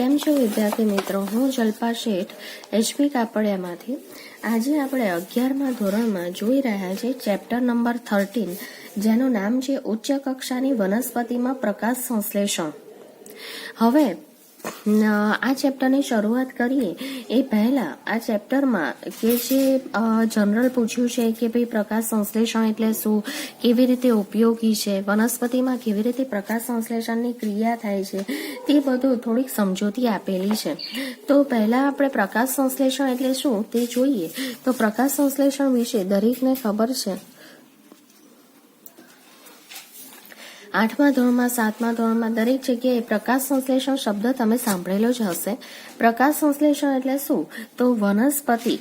કેમ છો વિદ્યાર્થી મિત્રો? હું જલ્પા શેઠ એચપી કાપડિયામાંથી. આજે આપણે 11મા ધોરણમાં જોઈ રહ્યા છે ચેપ્ટર નંબર 13, જેનું નામ છે ઉચ્ચ કક્ષાની વનસ્પતિમાં પ્રકાશ સંશ્લેષણ. હવે આ ચેપ્ટરની શરૂઆત કરીએ એ પહેલા આ ચેપ્ટરમાં કે જે જનરલ પૂછ્યું છે કે ભાઈ પ્રકાશ સંશ્લેષણ એટલે શું, કેવી રીતે ઉપયોગી છે, વનસ્પતિમાં કેવી રીતે પ્રકાશ સંશ્લેષણની ક્રિયા થાય છે, તે બધું થોડીક સમજૂતી આપેલી છે. તો પહેલા આપણે પ્રકાશ સંશ્લેષણ એટલે શું તે જોઈએ. તો પ્રકાશ સંશ્લેષણ વિશે દરેકને ખબર છે. 8મા ધોરણમાં, 7મા ધોરણમાં દરેક જગ્યાએ પ્રકાશ સંશ્લેષણ શબ્દ તમે સાંભળેલો જ હશે. પ્રકાશ સંશ્લેષણ એટલે શું? તો વનસ્પતિ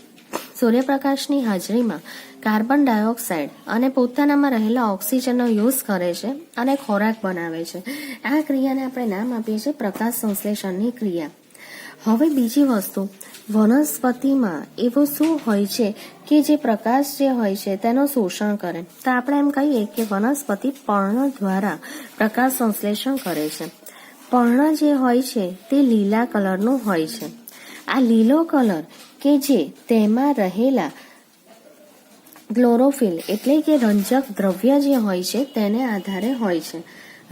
સૂર્યપ્રકાશની હાજરીમાં કાર્બન ડાયોક્સાઇડ અને પોતાનામાં રહેલા ઓક્સિજનનો યુઝ કરે છે અને ખોરાક બનાવે છે. આ ક્રિયાને આપણે નામ આપીએ છીએ પ્રકાશ સંશ્લેષણની ક્રિયા. હવે બીજી વસ્તુ, વનસ્પતિમાં એવું શું હોય છે કે જે પ્રકાશ જે હોય છે તેનું શોષણ કરે? તો આપણે એમ કહીએ કે વનસ્પતિ પર્ણ દ્વારા પ્રકાશ સંશ્લેષણ કરે છે. પર્ણ જે હોય છે તે લીલા કલરનું હોય છે. આ લીલો કલર કે જે તેમાં રહેલા ક્લોરોફિલ એટલે કે રંજક દ્રવ્ય જે હોય છે તેને આધારે હોય છે.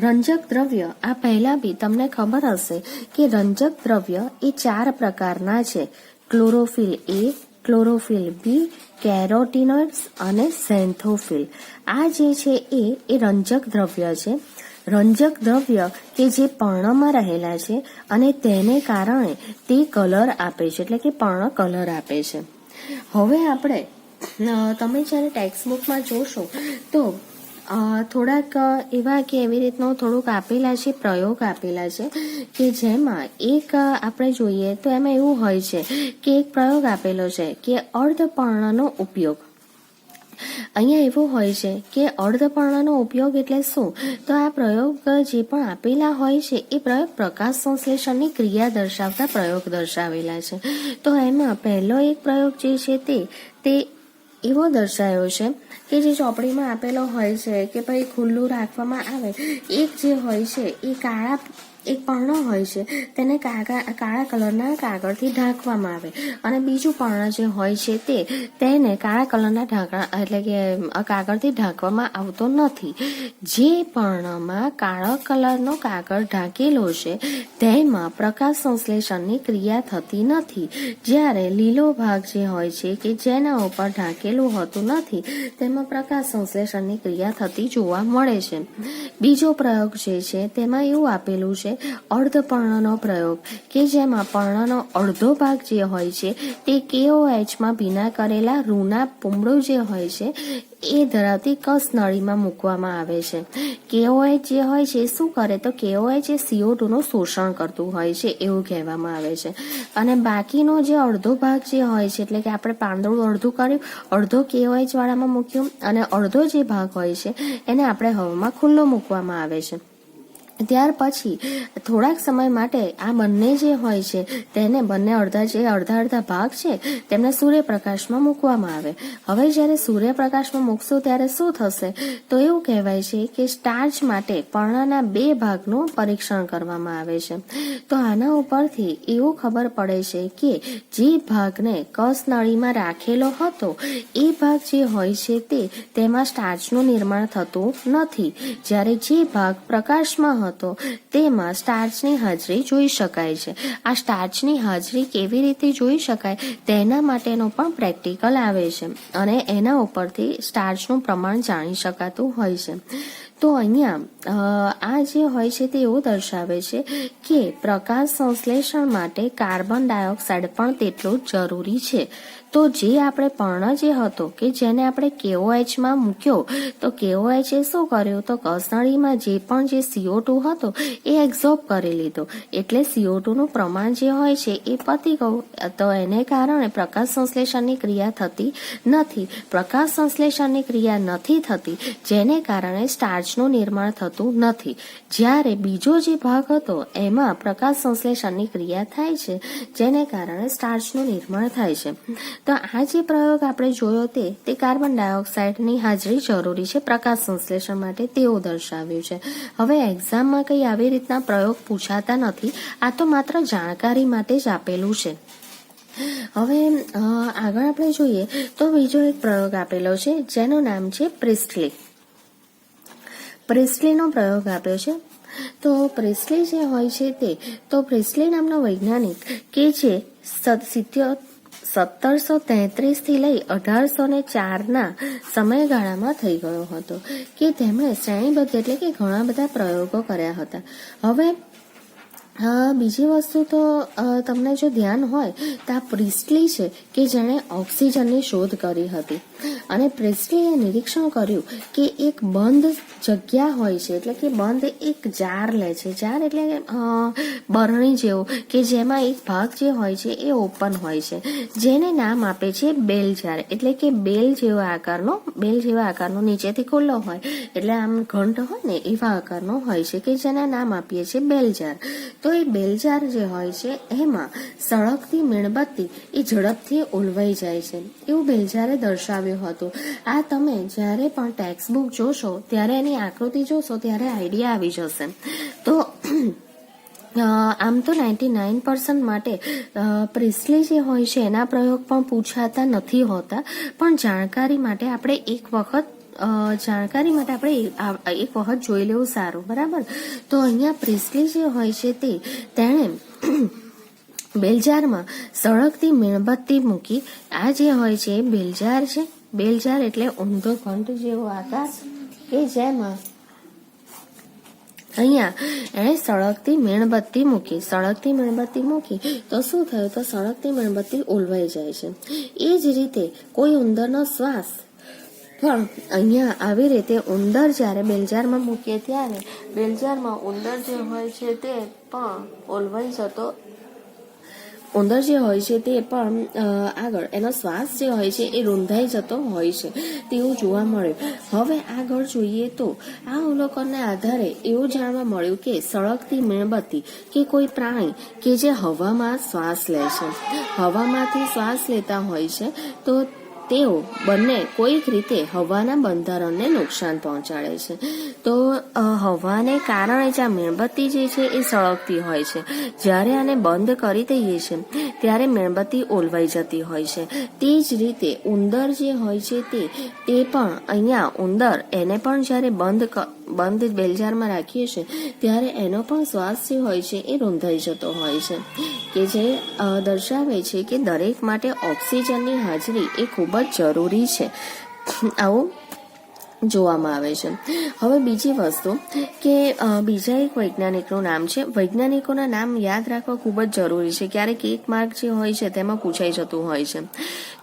રંજક દ્રવ્ય, આ પહેલા બી તમને ખબર હશે કે રંજક દ્રવ્ય એ 4 પ્રકારના છે: ક્લોરોફિલ એ, ક્લોરોફિલ બી, કેરોટીનોઇડ્સ અને ઝેન્થોફિલ. આ જે છે એ રંજક દ્રવ્ય છે. રંજક દ્રવ્ય કે જે પર્ણમાં રહેલા છે અને તેને કારણે તે કલર આપે છે, એટલે કે પર્ણ કલર આપે છે. હવે આપણે તમે જ્યારે ટેક્સ્ટબુકમાં જોશો તો થોડાક એવા કે એવી રીતનું થોડુંક આપેલા છે, પ્રયોગ આપેલા છે કે જેમાં એક આપણે જોઈએ તો એમાં એવું હોય છે કે એક પ્રયોગ આપેલો છે કે અર્ધપર્ણનો ઉપયોગ. અહીંયા એવું હોય છે કે અર્ધપર્ણનો ઉપયોગ એટલે શું? તો આ પ્રયોગ જે પણ આપેલા હોય છે એ પ્રયોગ પ્રકાશ સંશ્લેષણની ક્રિયા દર્શાવતા પ્રયોગ દર્શાવેલા છે. તો એમાં પહેલો એક પ્રયોગ જે છે તે એવો દર્શાયો છે કે જે ચોપડીમાં આપેલો હોય છે કે ભાઈ ખુલ્લું રાખવામાં આવે. એક જે હોય છે એ એક પર્ણ હોય છે તેને કાળા કલરના કાગળથી ઢાંકવામાં આવે અને બીજું પર્ણ જે હોય છે તેને કાળા કલરના એટલે કે કાગળથી ઢાંકવામાં આવતો નથી. જે પર્ણમાં કાળા કલરનો કાગળ ઢાંકેલો છે તેમાં પ્રકાશ સંશ્લેષણની ક્રિયા થતી નથી. જ્યારે લીલો ભાગ જે હોય છે કે જેના ઉપર ઢાંકેલું હોતું નથી તેમાં પ્રકાશ સંશ્લેષણની ક્રિયા થતી જોવા મળે છે. બીજો પ્રયોગ જે છે તેમાં એવું આપેલું છે અર્ધપર્ણનો પ્રયોગ કે જેમાં પર્ણનો અડધો ભાગ જે હોય છે તે KOHમાં ભીના કરેલા રૂના પૂમડું જે હોય છે એ ધરાવતી કસ નળીમાં મૂકવામાં આવે છે. KOH જે હોય છે શું કરે? તો KOH એ CO2 નું શોષણ કરતું હોય છે એવું કહેવામાં આવે છે. અને બાકીનો જે અડધો ભાગ જે હોય છે એટલે કે આપણે પાંદડું અડધું કર્યું, અડધો KOH વાળામાં મૂક્યું અને અડધો જે ભાગ હોય છે એને આપણે હવામાં ખુલ્લો મૂકવામાં આવે છે. ત્યાર પછી થોડાક સમય માટે આ બંને જે હોય છે તેને બંને અડધા ભાગ છે તેમને સૂર્યપ્રકાશમાં મૂકવામાં આવે. હવે જ્યારે સૂર્યપ્રકાશમાં મૂકશું ત્યારે શું થશે? તો એવું કહેવાય છે કે સ્ટાર્ચ માટે પર્ણના 2 ભાગનું પરીક્ષણ કરવામાં આવે છે. તો આના ઉપરથી એવું ખબર પડે છે કે જે ભાગને કસ નળીમાં રાખેલો હતો એ ભાગ જે હોય છે તેમાં સ્ટાર્ચનું નિર્માણ થતું નથી. જ્યારે જે ભાગ પ્રકાશમાં હતો તેમાં સ્ટાર્ચની હાજરી જોઈ શકાય છે. આ સ્ટાર્ચની હાજરી કેવી રીતે જોઈ શકાય તેના માટેનો પણ પ્રેક્ટિકલ આવે છે અને એના ઉપરથી સ્ટાર્ચનું પ્રમાણ જાણી શકાતું હોય છે. તો અહીંયા આ જે હોય છે તે એવું દર્શાવે છે કે પ્રકાશ સંશ્લેષણ માટે કાર્બન ડાયોક્સાઇડ પણ તેટલું જ જરૂરી છે. તો જે આપણે પર્ણ જે હતો કે જેને આપણે KOHમાં મૂક્યો, તો KOH એ શું કર્યું? તો કસનળીમાં જે પણ જે CO2 હતો એ એબ્ઝોર્બ કરી લીધો, એટલે CO2 નું પ્રમાણ જે હોય છે એ પતી ગયું. તો એને કારણે પ્રકાશ સંશ્લેષણની ક્રિયા થતી નથી. પ્રકાશ સંશ્લેષણની ક્રિયા નથી થતી જેને કારણે સ્ટાર્ચ સ્ટાર્ચનું નિર્માણ થતું નથી. જ્યારે બીજો જે ભાગ હતો એમાં પ્રકાશ સંશ્લેષણની ક્રિયા થાય છે, જેને કારણે સ્ટાર્ચનું નિર્માણ થાય છે. તો આ જે પ્રયોગ આપણે જોયો તે કાર્બન ડાયોક્સાઇડની હાજરી જરૂરી છે પ્રકાશ સંશ્લેષણ માટે તેવું દર્શાવ્યું છે. હવે એક્ઝામમાં કંઈ આવી રીતના પ્રયોગ પૂછાતા નથી, આ તો માત્ર જાણકારી માટે જ આપેલું છે. હવે આગળ આપણે જોઈએ તો બીજો એક પ્રયોગ આપેલો છે જેનું નામ છે પ્રિસ્ટલીનો પ્રયોગ આપ્યો છે. તો પ્રિસ્ટલી જે હોય છે તો પ્રિસ્ટલી નામનો વૈજ્ઞાનિક કે જે 1733 થી લઈ 1804 સમયગાળામાં થઈ ગયો હતો કે તેમણે શ્રેણીબદ્ધ એટલે કે ઘણા બધા પ્રયોગો કર્યા હતા. હવે બીજી વસ્તુ તો તમને જો ધ્યાન હોય તો આ પ્રિસ્ટલી છે કે જેણે ઓક્સિજનની શોધ કરી હતી અને પ્રિસ્ટલીએ નિરીક્ષણ કર્યું કે એક બંધ જગ્યા હોય છે એટલે કે બંધ એક જાર લે છે. જાર એટલે બરણી જેવું કે જેમાં એક ભાગ જે હોય છે એ ઓપન હોય છે, જેને નામ આપે છે બેલ જાર. એટલે કે બેલ જેવા આકારનો નીચેથી ખુલ્લો હોય એટલે આમ ઘંટ હોય ને એવા આકારનો હોય છે કે જેના નામ આપીએ છીએ બેલ જાર. તો એ બેલજાર જે હોય છે એમાં સળગતી મીણબત્તી એ ઝડપથી ઓલવાઈ જાય છે એવું બેલજારે દર્શાવ્યું હતું. આ તમે જ્યારે પણ ટેક્સ્ટ બુક જોશો ત્યારે એની આકૃતિ જોશો ત્યારે આઈડિયા આવી જશે. તો આમ તો 99% માટે પ્રિસ્ટલી જે હોય છે એના પ્રયોગ પણ પૂછાતા નથી હોતા, પણ જાણકારી માટે આપણે એક વખત જોઈ લેવું સારું, બરાબર. તો અહીંયા પ્રિસ્ટલી જે હોય છે તેણે બેલજારમાં સળગતી મીણબત્તી મૂકી. આ જે હોય છે એ બેલજાર છે. બેલજાર એટલે ઊંધો ઘંટ જેવો આકાર કે જેમાં અહીંયા એણે સળગતી મીણબત્તી મૂકી તો શું થયું? તો સળગતી મીણબત્તી ઓલવાઈ જાય છે. એ જ રીતે કોઈ ઉંદરનો શ્વાસ પણ અહીંયા આવી રીતે ઉંદર જ્યારે બેલજારમાં મૂકીએ ત્યારે બેલજારમાં ઉંદર જે હોય છે તે પણ ઓલવાઈ જતો, ઉંદર જે હોય છે તે પણ આગળ એનો શ્વાસ જે હોય છે એ રૂંધાઈ જતો હોય છે તેવું જોવા મળ્યું. હવે આગળ જોઈએ તો આ અવલોકનને આધારે એવું જાણવા મળ્યું કે સળગતી મીણબત્તી કે કોઈ પ્રાણી કે જે હવામાં શ્વાસ લે છે, હવામાંથી શ્વાસ લેતા હોય છે, તો તેઓ બંને કોઈક રીતે હવાના બંધારણને નુકસાન પહોંચાડે છે. તો હવાને કારણે જ આ મીણબત્તી જે છે એ સળગતી હોય છે. જ્યારે આને બંધ કરી દઈએ છે ત્યારે મીણબત્તી ઓલવાઈ જતી હોય છે. તે જ રીતે ઉંદર જે હોય છે તે પણ અહીંયા ઉંદર એને પણ જ્યારે બંધ બેલજારમાં રાખીએ છીએ ત્યારે એનો પણ શ્વાસ જે હોય છે એ રૂંધાઈ જતો હોય છે, કે જે દર્શાવે છે કે દરેક માટે ઓક્સિજનની હાજરી એ ખૂબ જ જરૂરી છે. આવું જોવામાં આવે છે. હવે બીજી વસ્તુ કે બીજા એક વૈજ્ઞાનિકનું નામ છે. વૈજ્ઞાનિકોના નામ યાદ રાખવા ખૂબ જ જરૂરી છે, ક્યારેક એક માર્ક જે હોય છે તેમાં પૂછાઈ જતું હોય છે.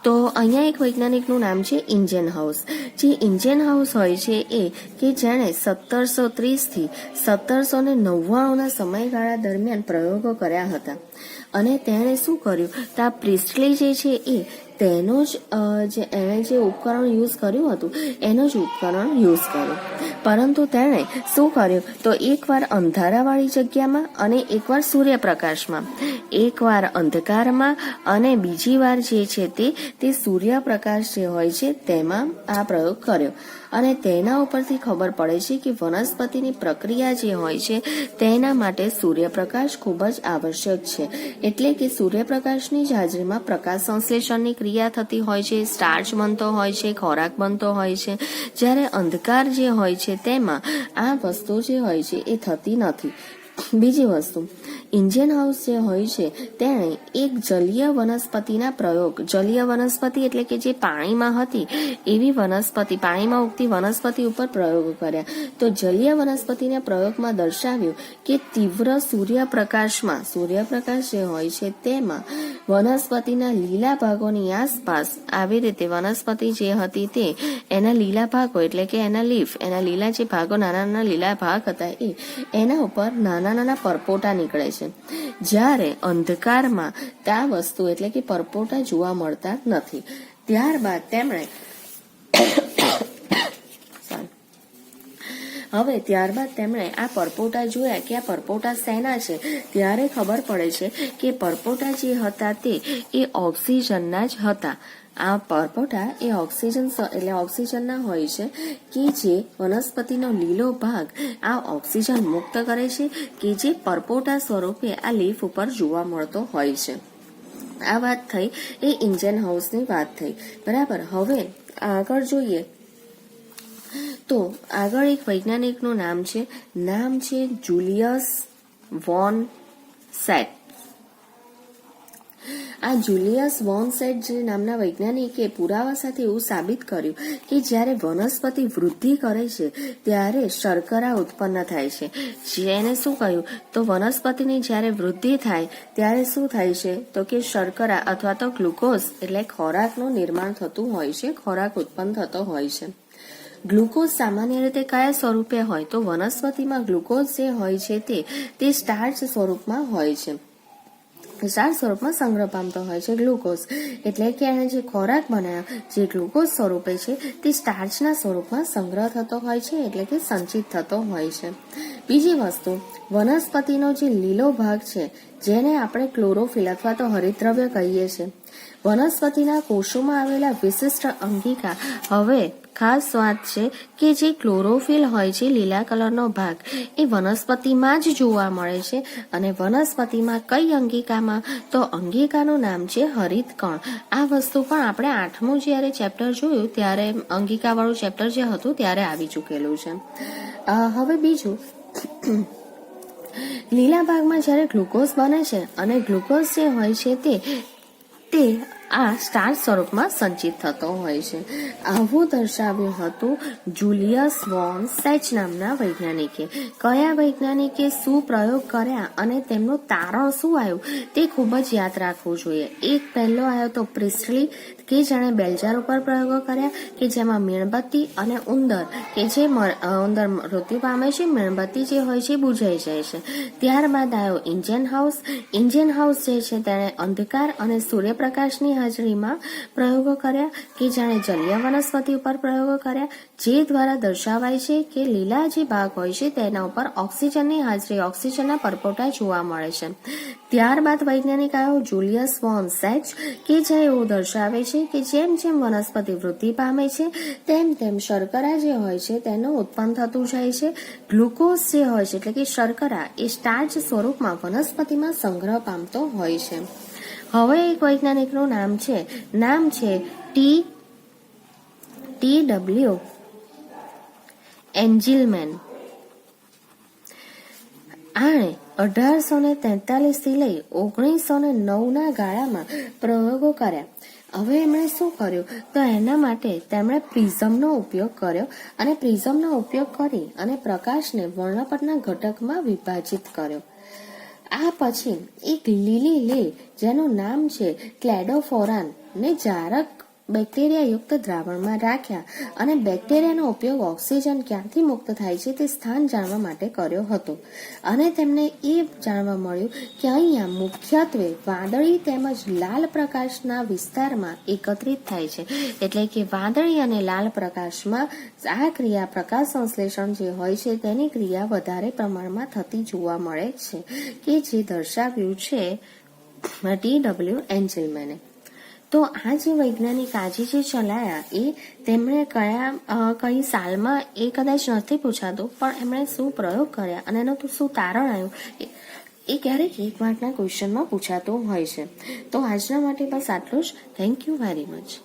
તો અહીંયા એક વૈજ્ઞાનિકનું નામ છે ઇન્જેનહાઉસ. જે ઇન્જેનહાઉસ હોય છે એ કે જેણે 1730 થી 1799 સમયગાળા દરમિયાન પ્રયોગો કર્યા હતા. અને તેણે શું કર્યું? તો આ પ્રિસ્ટલી જે છે તેનો જ એણે જે ઉપકરણ યુઝ કર્યું હતું એનો જ ઉપકરણ યુઝ કર્યું. પરંતુ તેણે શું કર્યું? તો એકવાર અંધારાવાળી જગ્યામાં અને એકવાર સૂર્યપ્રકાશમાં, એકવાર અંધકારમાં અને બીજી વાર જે છે તે સૂર્યપ્રકાશ જે હોય છે તેમાં આ પ્રયોગ કર્યો. અને તેના ઉપરથી ખબર પડે છે કે વનસ્પતિની પ્રક્રિયા જે હોય છે તેના માટે સૂર્યપ્રકાશ ખૂબ જ આવશ્યક છે. એટલે કે સૂર્યપ્રકાશની જ હાજરીમાં પ્રકાશ સંશ્લેષણની ક્રિયા થતી હોય છે, સ્ટાર્ચ બનતો હોય છે, ખોરાક બનતો હોય છે. જ્યારે અંધકાર જે હોય છે તેમાં આ વસ્તુ જે હોય છે એ થતી નથી. બીજી વસ્તુ, ઇન્જેનહાઉસ જે હોય છે તેણે એક જલીય વનસ્પતિના પ્રયોગ, જલીય વનસ્પતિ એટલે કે જે પાણીમાં હતી એવી વનસ્પતિ, પાણીમાં ઉગતી વનસ્પતિ ઉપર પ્રયોગો કર્યા. તો જલીય વનસ્પતિના પ્રયોગમાં દર્શાવ્યું કે તીવ્ર સૂર્યપ્રકાશ જે હોય છે તેમાં વનસ્પતિના લીલા ભાગોની આસપાસ આવી રીતે વનસ્પતિ જે હતી તે એના લીલા ભાગો એટલે કે એના લીફ, એના લીલા જે ભાગો, નાના નાના લીલા ભાગ હતા એના ઉપર નાના પરપોટા નીકળે છે. જ્યારે અંધકારમાં આ વસ્તુ એટલે કે પરપોટા જોવા મળતા નથી. ત્યારબાદ તેમણે હવે ત્યારબાદ તેમણે આ પરપોટા જોયા કે આ પરપોટા શેના છે, ત્યારે ખબર પડે છે કે પરપોટા જે હતા તે એ ઓક્સિજનના જ હતા. આ પરપોટા એ ઓક્સિજનના હોય છે કે જે વનસ્પતિનો લીલો ભાગ આ ઓક્સિજન મુક્ત કરે છે કે જે પરપોટા સ્વરૂપે આ લીફ ઉપર જોવા મળતો હોય છે. આ વાત થઈ એ ઇન્જન હાઉસની વાત થઈ. બરાબર. હવે આગળ જોઈએ તો આગળ એક વૈજ્ઞાનિકનું નામ છે જુલિયસ વોન સેટ. આ જુલિયસ વોન સેટ જે નામના વૈજ્ઞાનિકે પુરાવા સાથે એવું સાબિત કર્યું કે જ્યારે વનસ્પતિ વૃદ્ધિ કરે છે ત્યારે શર્કરા ઉત્પન્ન થાય છે. જેને શું કહ્યું તો વનસ્પતિની જ્યારે વૃદ્ધિ થાય ત્યારે શું થાય છે તો કે શર્કરા અથવા તો ગ્લુકોઝ એટલે ખોરાકનું નિર્માણ થતું હોય છે, ખોરાક ઉત્પન્ન થતો હોય છે. ગ્લુકોઝ સામાન્ય રીતે કયા સ્વરૂપે હોય તો વનસ્પતિમાં ગ્લુકોઝ જે હોય છે તે સ્ટાર્ચ સ્વરૂપમાં હોય છે. સ્ટાર્ચ સ્વરૂપમાં સંગ્રહ પામતો હોય છે ગ્લુકોઝ. એટલે કે એને જે ખોરાક બનાવ્યો જે ગ્લુકોઝ સ્વરૂપે છે તે સ્ટાર્ચના સ્વરૂપમાં સંગ્રહ થતો હોય છે, એટલે કે સંચિત થતો હોય છે. બીજી વસ્તુ, વનસ્પતિનો જે લીલો ભાગ છે જેને આપણે ક્લોરોફિલ અથવા તો હરિતદ્રવ્ય કહીએ છીએ, વનસ્પતિના કોષોમાં આવેલા વિશિષ્ટ અંગિકા હવે ખાસ વાત છે કે જે ક્લોરોફિલ હોય છે લીલા કલરનો ભાગ એ વનસ્પતિમાં જ જોવા મળે છે. અને વનસ્પતિમાં કઈ અંગિકામાં તો અંગિકાનું નામ છે હરિતકણ. આ વસ્તુ પણ આપણે 8મું જ્યારે ચેપ્ટર જોયું ત્યારે અંગિકાવાળું ચેપ્ટર જે હતું ત્યારે આવી ચૂકેલું છે. હવે બીજું, લીલા ભાગમાં જ્યારે ગ્લુકોઝ બને છે અને ગ્લુકોઝ જે હોય છે તે આ સ્ટાર્ચ સ્વરૂપમાં સંચિત થતો હોય છે. આવું દર્શાવ્યું હતું જુલિયસ વોન સેચ નામના વૈજ્ઞાનિકે. કયા વૈજ્ઞાનિકે શું પ્રયોગ કર્યા અને તેમનું તારણ શું આવ્યું તે ખૂબ જ યાદ રાખવું જોઈએ. એક પહેલો આવ્યો તો પ્રિસ્ટલી કે જેણે બેલજાર ઉપર પ્રયોગો કર્યા કે જેમાં મીણબત્તી અને ઉંદર કે જે ઉંદર મૃત્યુ પામે છે, મીણબત્તી જે હોય છે બુઝાઈ જાય છે. ત્યારબાદ આવ્યો ઇન્જન હાઉસ. ઇન્જન હાઉસ જે છે તેણે અંધકાર અને સૂર્યપ્રકાશની હાજરીમાં પ્રયોગો કર્યા કે જેણે જલીય વનસ્પતિ ઉપર પ્રયોગો કર્યા જે દ્વારા દર્શાવાય છે કે લીલા જે ભાગ હોય છે તેના ઉપર ઓક્સિજનની હાજરી, ઓક્સિજનના પરપોટા જોવા મળે છે. ત્યારબાદ વૈજ્ઞાનિક આવ્યો જુલિયસ વોન સેચ કે જે એવું દર્શાવે છે કે જેમ જેમ વનસ્પતિ વૃદ્ધિ પામે છે તેમ તેમ શર્કરા જે હોય છે તેનું ઉત્પન્ન થતું જાય છે. ગ્લુકોઝ જે હોય છે એટલે કે શર્કરા એ સ્ટાર્ચ સ્વરૂપમાં વનસ્પતિમાં સંગ્રહ પામતો હોય છે. હવે એક વૈજ્ઞાનિકનું નામ છે TW એન્જિલમેન. આણે 1843 થી લઈ 1909ના ગાળામાં પ્રયોગો કર્યા. હવે એમણે શું કર્યું તો એના માટે તેમણે પ્રિઝમનો ઉપયોગ કર્યો અને પ્રિઝમનો ઉપયોગ કરી અને પ્રકાશને વર્ણપટના ઘટકમાં વિભાજિત કર્યો. આ પછી એક લીલી લીલ જેનું નામ છે ક્લેડોફોરાન ને જારક બેક્ટેરિયાયુક્ત દ્રાવણમાં રાખ્યા અને બેક્ટેરિયાનો ઉપયોગ ઓક્સિજન ક્યાંથી મુક્ત થાય છે તે સ્થાન જાણવા માટે કર્યો હતો. અને તેમને એ જાણવા મળ્યું કે અહીંયા મુખ્યત્વે વાદળી તેમજ લાલ પ્રકાશના વિસ્તારમાં એકત્રિત થાય છે. એટલે કે વાદળી અને લાલ પ્રકાશમાં આ ક્રિયા પ્રકાશ સંશ્લેષણ જે હોય છે તેની ક્રિયા વધારે પ્રમાણમાં થતી જોવા મળે છે કે જે દર્શાવ્યું છે TW એન્જિલમેને. તો આ જે વૈજ્ઞાનિક આજે જે ચલાયા એ તેમણે કઈ સાલમાં એ કદાચ નથી પૂછાતું, પણ એમણે શું પ્રયોગ કર્યા અને એનું શું તારણ આવ્યું એ ક્યારેક 1 માર્કના ક્વેશ્ચનમાં પૂછાતું હોય છે. તો આજના માટે બસ આટલું જ. Thank you very much.